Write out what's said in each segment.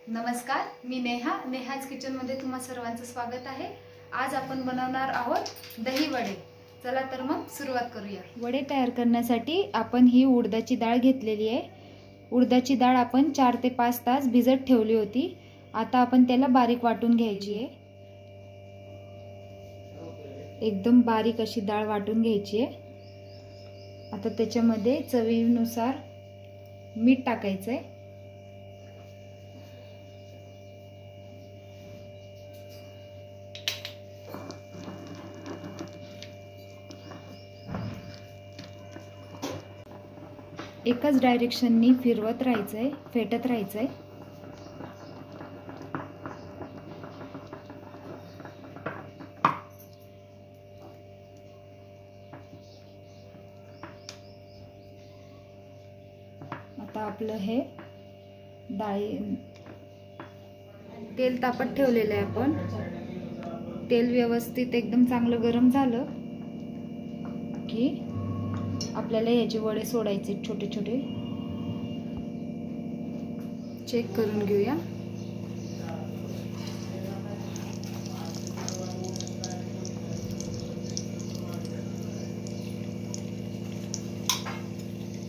नमस्कार, मी नेहाज किचनमध्ये तुम्हा सर्वांचं स्वागत आहे। आज आपण बनवणार आहोत दही वडे। चला तर मग सुरुवात करूया। वडे तयार करण्यासाठी आपण ही उडदाची डाळ घेतलेली आहे। उडदाची डाळ आपण 4 ते 5 तास भिजत ठेवली होती। आता आपण त्याला बारीक वाटून घ्यायची आहे। एकदम बारीक अशी डाळ वाटून घ्यायची आहे। आता त्याच्यामध्ये चवीनुसार मीठ टाकायचं आहे। एकाच डायरेक्शननी फिरवत राहायचंय, फेटत राहायचंय। आता आपलं हे तेल तापत ठेवलेलं आहे आपण। तेल व्यवस्थित एकदम चांगलं गरम झालं की आपल्याला याचे वडे सोडायचे छोटे छोटे। चेक करून घेऊया।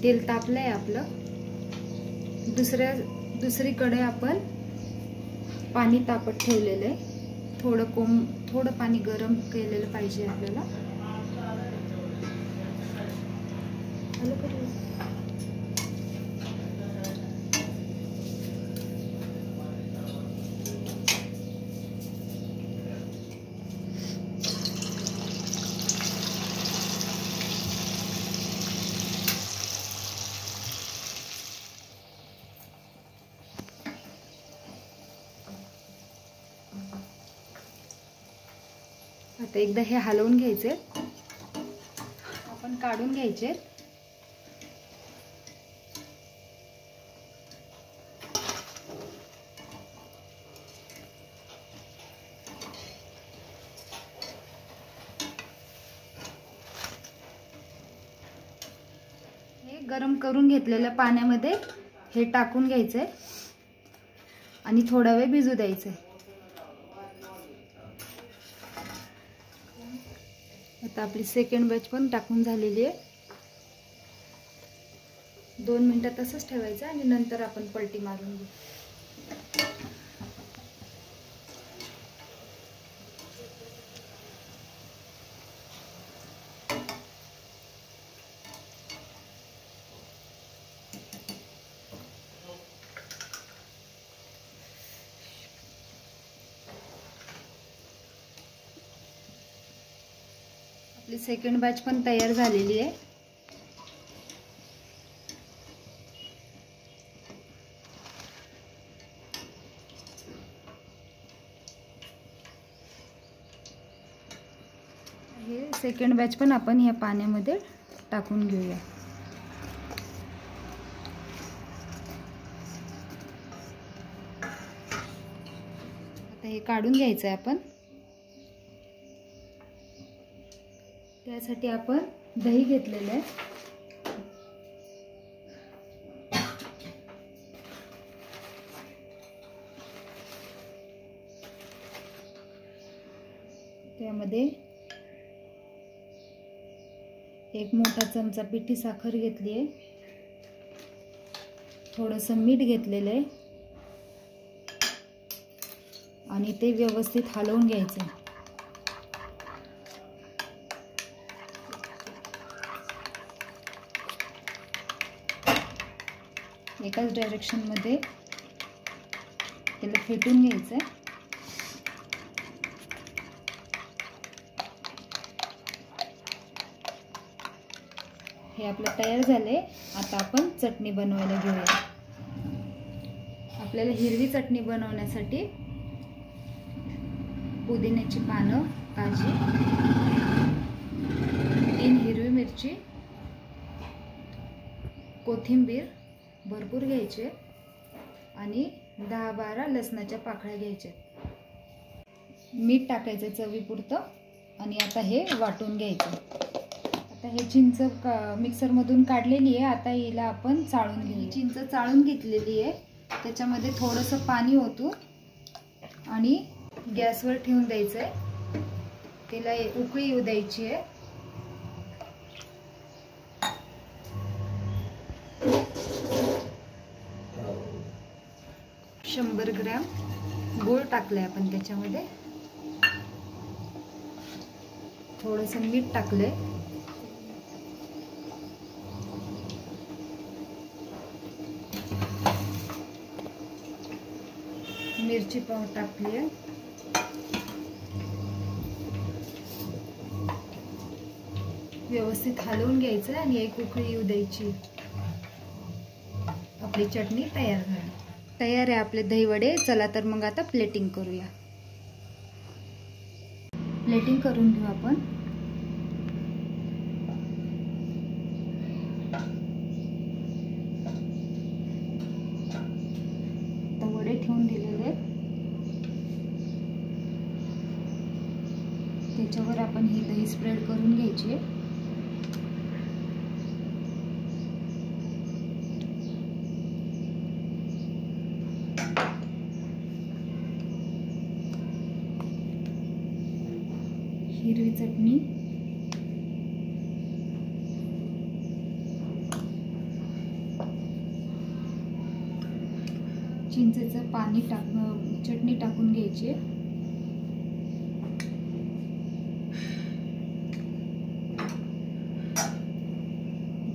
तेल तापलंय आपलं। दुसरीकडे आपण पाणी तापत ठेवलेलं आहे। थोडं पाणी गरम केलेलं पाहिजे आपल्याला। आता एकदा हे हलवून घ्यायचे, आपण काढून घ्यायचे। हे गरम करून घेतलेल्या पाण्यामध्ये हे टाकून घ्यायचे आणि थोडा वेळ भिजू द्यायचे। आता आपली सेकंड बॅच पण टाकून झालेली आहे। 2 मिनिटं तसंच ठेवायचं आणि नंतर आपण पलटी मारून घेऊ। आपली सेकंड बॅच पण तयार झालेली आहे। हे सेकंड बॅच पण आपण ह्या पाण्यामध्ये टाकून घेऊया। आता हे काढून घ्यायचं आहे आपण। त्यासाठी आपण दही घेतलेलं आहे। त्यामध्ये 1 मोठा चमचा पिठी साखर घेतली आहे। थोडंसं मीठ घेतलेलं आहे आणि ते व्यवस्थित हलवून घ्यायचं आहे। एकाच डायरेक्शन मध्ये त्याला फेटून घ्यायचं आहे। हे आपलं तयार झाले। आता आपण चटणी बनवायला घेऊया। आपल्याला हिरवी चटणी बनवण्यासाठी पुदिन्याची पानं ताजी, 3 हिरवी मिरची, कोथिंबीर भरपूर घ्यायचे आणि 10-12 लसणाच्या पाकळ्या घ्यायच्या। मीठ टाकायचं चवीपुरतं आणि आता हे वाटून घ्यायचं। आता हे चिंच मिक्सर मधून काढलेली आहे। आता हिला आपण चाळून घेऊ। चिंच चाळून घेतलेली आहे त्याच्यामध्ये थोडंसं पाणी ओतून आणि गॅसवर ठेवून द्यायचं आहे. त्याला उकळी येऊ द्यायची आहे. $100 ग्रॅम गूळ टाकलंय आपण त्याच्यामध्ये. थोडंसं मीठ टाकलंय. मिरची पावडर टाकली आहे. व्यवस्थित हलवून घ्यायचं आणि एक उकळी येऊ द्यायची. आपली चटणी तयार झाली. तयार आहे आपले दही वडे. चला तर मग आता प्लेटिंग करूया. प्लेटिंग करून घेऊ आपण. आता वडे ठेवून दिलेले, त्याच्यावर आपण ही दही स्प्रेड करून घ्यायची. हिरवी चटणी, चिंचेचं पाणी चटणी टाकून घ्यायची.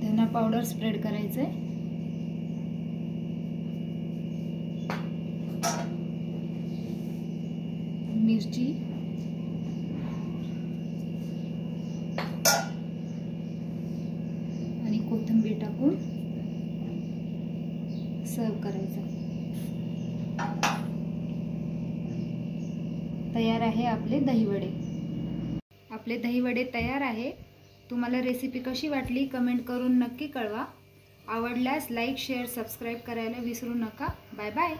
धना पावडर स्प्रेड करायचंय. मिरची, आणि कोथिंबीर टाकून सर्व करायचं. तयार आहे आपले दहीवडे. आपले दहीवडे तयार आहे. तुम्हाला रेसिपी कशी वाटली कमेंट करून नक्की कळवा. आवडल्यास लाईक, शेअर, सबस्क्राईब करायला विसरू नका. Bye bye.